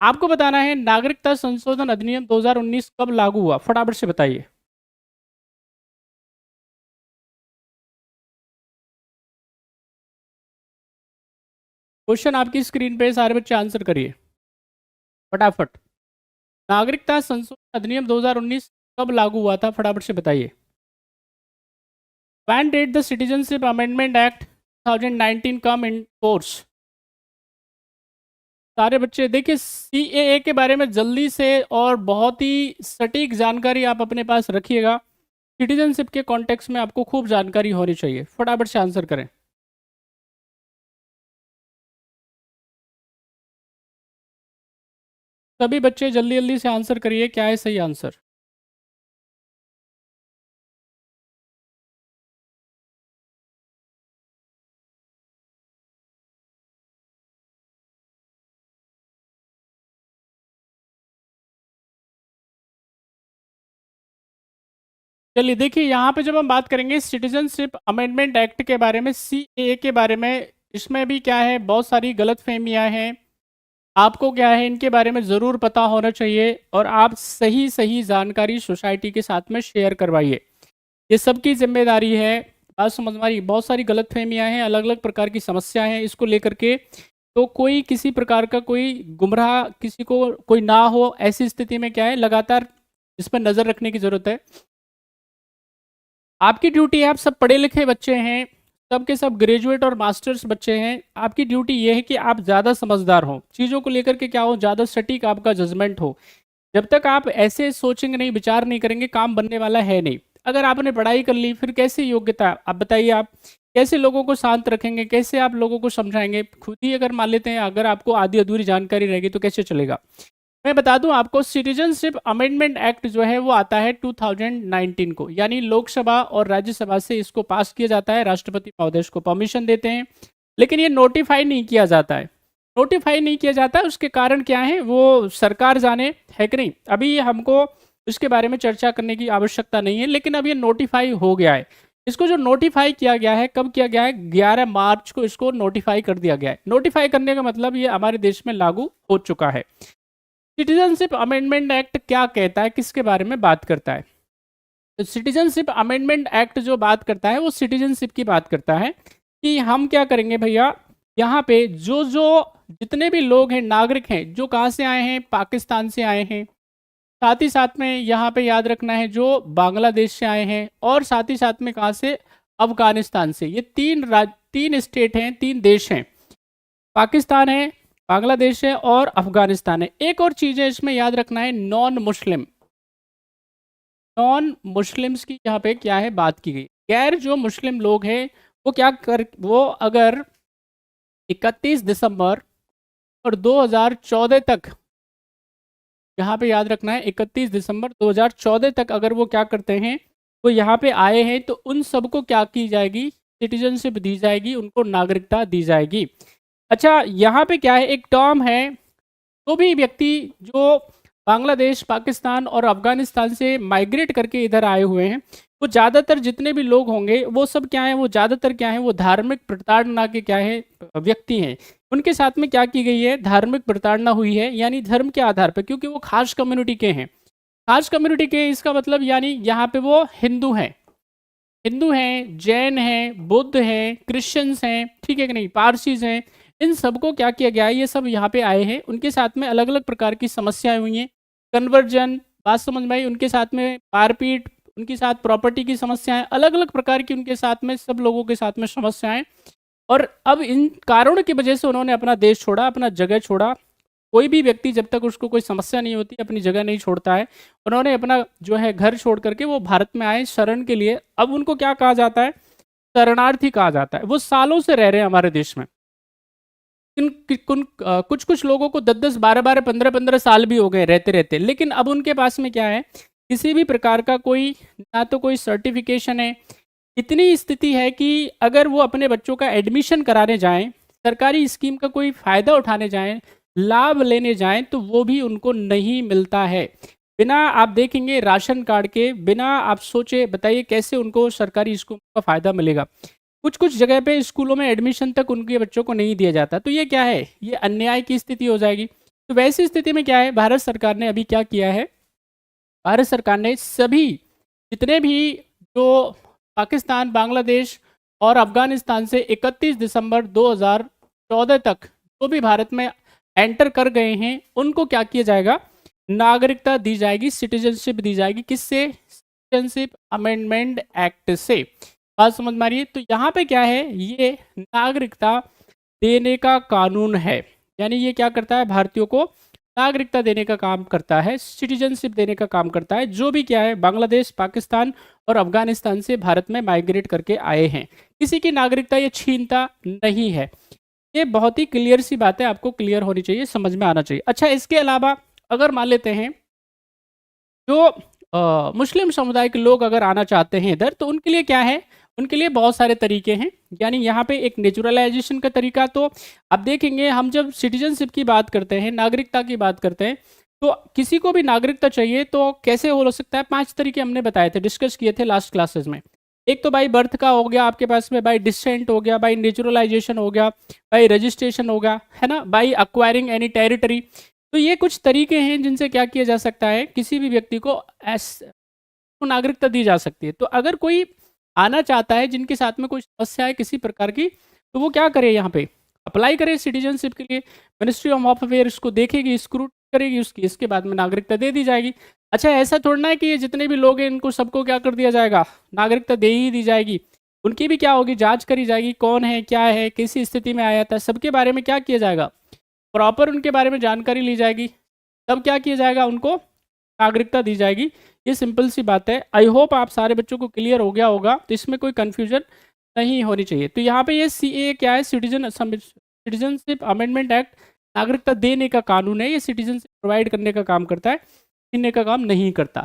आपको बताना है नागरिकता संशोधन अधिनियम 2019 कब लागू हुआ, फटाफट से बताइए। क्वेश्चन आपकी स्क्रीन पे है, सारे बच्चे आंसर करिए फटाफट। नागरिकता संशोधन अधिनियम 2019 कब लागू हुआ था, फटाफट से बताइए। When did the Citizenship Amendment Act 2019 come in force? सारे बच्चे देखिए, सीएए के बारे में जल्दी से और बहुत ही सटीक जानकारी आप अपने पास रखिएगा। सिटीजनशिप के कॉन्टेक्स्ट में आपको खूब जानकारी होनी चाहिए, फटाफट से आंसर करें। सभी बच्चे जल्दी जल्दी से आंसर करिए, क्या है सही आंसर। चलिए देखिए, यहाँ पे जब हम बात करेंगे सिटीजनशिप अमेंडमेंट एक्ट के बारे में, सीएए के बारे में, इसमें भी क्या है, बहुत सारी गलत फहमियाँ हैं। आपको क्या है, इनके बारे में ज़रूर पता होना चाहिए और आप सही सही जानकारी सोसाइटी के साथ में शेयर करवाइए, ये सबकी जिम्मेदारी है। बात समझ में आ रही? बहुत सारी गलतफहमियां हैं, अलग अलग प्रकार की समस्याएं हैं इसको लेकर के। तो कोई किसी प्रकार का कोई गुमराह किसी को कोई ना हो, ऐसी स्थिति में क्या है, लगातार इस पर नज़र रखने की ज़रूरत है। आपकी ड्यूटी है, आप सब पढ़े लिखे बच्चे हैं, सब के सब ग्रेजुएट और मास्टर्स बच्चे हैं। आपकी ड्यूटी ये है कि आप ज़्यादा समझदार हो, चीज़ों को लेकर के क्या हो, ज़्यादा सटीक आपका जजमेंट हो। जब तक आप ऐसे सोचेंगे नहीं, विचार नहीं करेंगे, काम बनने वाला है नहीं। अगर आपने पढ़ाई कर ली, फिर कैसे योग्यता, आप बताइए, आप कैसे लोगों को शांत रखेंगे, कैसे आप लोगों को समझाएंगे? खुद ही अगर मान लेते हैं, अगर आपको आधी अधूरी जानकारी रहेगी तो कैसे चलेगा। मैं बता दूं आपको, सिटीजनशिप अमेंडमेंट एक्ट जो है वो आता है 2019 को, यानी लोकसभा और राज्यसभा से इसको पास किया जाता है, राष्ट्रपति महोदय को परमिशन देते हैं, लेकिन ये नोटिफाई नहीं किया जाता है। नोटिफाई नहीं किया जाता, उसके कारण क्या है वो सरकार जाने, है कि नहीं। अभी हमको इसके बारे में चर्चा करने की आवश्यकता नहीं है, लेकिन अब ये नोटिफाई हो गया है। इसको जो नोटिफाई किया गया है, कब किया गया है, 11 मार्च को इसको नोटिफाई कर दिया गया है। नोटिफाई करने का मतलब ये हमारे देश में लागू हो चुका है। सिटीजनशिप अमेंडमेंट एक्ट क्या कहता है, किसके बारे में बात करता है? तो सिटीजनशिप अमेंडमेंट एक्ट जो बात करता है वो सिटीजनशिप की बात करता है कि हम क्या करेंगे भैया, यहाँ पे जो जो जितने भी लोग हैं, नागरिक हैं, जो कहाँ से आए हैं, पाकिस्तान से आए हैं, साथ ही साथ में यहाँ पे याद रखना है जो बांग्लादेश से आए हैं, और साथ ही साथ में कहाँ से, अफगानिस्तान से। ये तीन स्टेट हैं, तीन देश हैं, पाकिस्तान है, बांग्लादेश है और अफगानिस्तान है। एक और चीज़ है इसमें याद रखना है, नॉन मुस्लिम, नॉन मुस्लिम्स की यहाँ पे क्या है बात की गई। गैर जो मुस्लिम लोग हैं वो क्या कर, वो अगर 31 दिसंबर और 2014 तक, यहाँ पे याद रखना है 31 दिसंबर 2014 तक अगर वो क्या करते हैं, वो यहाँ पे आए हैं, तो उन सबको क्या की जाएगी, सिटीजनशिप दी जाएगी, उनको नागरिकता दी जाएगी। अच्छा, यहाँ पे क्या है, एक टर्म है, तो भी व्यक्ति जो बांग्लादेश, पाकिस्तान और अफगानिस्तान से माइग्रेट करके इधर आए हुए हैं, वो ज़्यादातर जितने भी लोग होंगे वो सब क्या है, वो ज़्यादातर क्या है, वो धार्मिक प्रताड़ना के क्या है, व्यक्ति हैं। उनके साथ में क्या की गई है, धार्मिक प्रताड़ना हुई है, यानी धर्म के आधार पर, क्योंकि वो खास कम्युनिटी के हैं। खास कम्युनिटी के इसका मतलब यानी यहाँ पे वो हिंदू हैं, हिंदू हैं, जैन हैं, बुद्ध हैं, क्रिश्चियंस हैं, ठीक है कि नहीं, पारसीज हैं। इन सबको क्या किया गया है, ये सब यहाँ पे आए हैं, उनके साथ में अलग अलग प्रकार की समस्याएं हुई हैं, कन्वर्जन, बात समझ में आई, उनके साथ में मारपीट, उनके साथ प्रॉपर्टी की समस्याएं, अलग अलग प्रकार की उनके साथ में, सब लोगों के साथ में समस्याएं। और अब इन कारणों की वजह से उन्होंने अपना देश छोड़ा, अपना जगह छोड़ा। कोई भी व्यक्ति जब तक उसको कोई समस्या नहीं होती अपनी जगह नहीं छोड़ता है। उन्होंने अपना जो है घर छोड़ करके वो भारत में आए शरण के लिए। अब उनको क्या कहा जाता है, शरणार्थी कहा जाता है। वो सालों से रह रहे हैं हमारे देश में। कुछ कुछ लोगों को 10-10, 12-12, 15-15 साल भी हो गए रहते रहते, लेकिन अब उनके पास में क्या है, किसी भी प्रकार का कोई, ना तो कोई सर्टिफिकेशन है। इतनी स्थिति है कि अगर वो अपने बच्चों का एडमिशन कराने जाएं, सरकारी स्कीम का कोई फ़ायदा उठाने जाएं, लाभ लेने जाएं, तो वो भी उनको नहीं मिलता है। बिना आप देखेंगे राशन कार्ड के, बिना आप सोचे, बताइए कैसे उनको सरकारी स्कूल का फ़ायदा मिलेगा। कुछ कुछ जगह पे स्कूलों में एडमिशन तक उनके बच्चों को नहीं दिया जाता। तो ये क्या है, ये अन्याय की स्थिति हो जाएगी। तो वैसी स्थिति में क्या है, भारत सरकार ने अभी क्या किया है, भारत सरकार ने सभी जितने भी जो पाकिस्तान, बांग्लादेश और अफगानिस्तान से 31 दिसंबर 2014 तक जो भी भारत में एंटर कर गए हैं उनको क्या किया जाएगा, नागरिकता दी जाएगी, सिटीजनशिप दी जाएगी। किससे? सिटीजनशिप अमेंडमेंट एक्ट से। बात समझ में आ रही है? तो यहाँ पे क्या है, ये नागरिकता देने का कानून है, यानी ये क्या करता है, भारतीयों को नागरिकता देने का काम करता है, सिटीजनशिप देने का काम करता है, जो भी क्या है बांग्लादेश, पाकिस्तान और अफगानिस्तान से भारत में माइग्रेट करके आए हैं। किसी की नागरिकता ये छीनता नहीं है। ये बहुत ही क्लियर सी बात है, आपको क्लियर होनी चाहिए, समझ में आना चाहिए। अच्छा, इसके अलावा अगर मान लेते हैं जो मुस्लिम समुदाय के लोग अगर आना चाहते हैं इधर, तो उनके लिए क्या है, उनके लिए बहुत सारे तरीके हैं। यानी यहाँ पे एक नेचुरलाइजेशन का तरीका, तो आप देखेंगे हम जब सिटीजनशिप की बात करते हैं, नागरिकता की बात करते हैं, तो किसी को भी नागरिकता चाहिए तो कैसे हो सकता है, 5 तरीके हमने बताए थे, डिस्कस किए थे लास्ट क्लासेस में। एक तो बाई बर्थ का हो गया आपके पास में, बाई डिसेंट हो गया, बाई नेचुरलाइजेशन हो गया, बाई रजिस्ट्रेशन हो गया, है ना, बाई अक्वायरिंग एनी टेरिटरी। तो ये कुछ तरीके हैं जिनसे क्या किया जा सकता है, किसी भी व्यक्ति को नागरिकता दी जा सकती है। तो अगर कोई आना चाहता है जिनके साथ में कोई समस्या है किसी प्रकार की, तो वो क्या करे, यहाँ पे अप्लाई करे सिटीजनशिप के लिए। मिनिस्ट्री ऑफ होम अफेयर इसको देखेगी, स्क्रूट करेगी उसकी, इसके बाद में नागरिकता दे दी जाएगी। अच्छा, ऐसा थोड़ना है कि ये जितने भी लोग हैं इनको सबको क्या कर दिया जाएगा, नागरिकता दे ही दी जाएगी। उनकी भी क्या होगी, जांच करी जाएगी, कौन है, क्या है, किस स्थिति में आया था, सबके बारे में क्या किया जाएगा, प्रॉपर उनके बारे में जानकारी ली जाएगी, तब क्या किया जाएगा, उनको नागरिकता दी जाएगी। ये सिंपल सी बात है। आई होप आप सारे बच्चों को क्लियर हो गया होगा, तो इसमें कोई कन्फ्यूजन नहीं होनी चाहिए। तो यहाँ पे ये CA क्या है, सिटीजनशिप अमेंडमेंट एक्ट, नागरिकता देने का कानून है। ये सिटीजनशिप प्रोवाइड करने का काम करता है, छीनने का काम नहीं करता।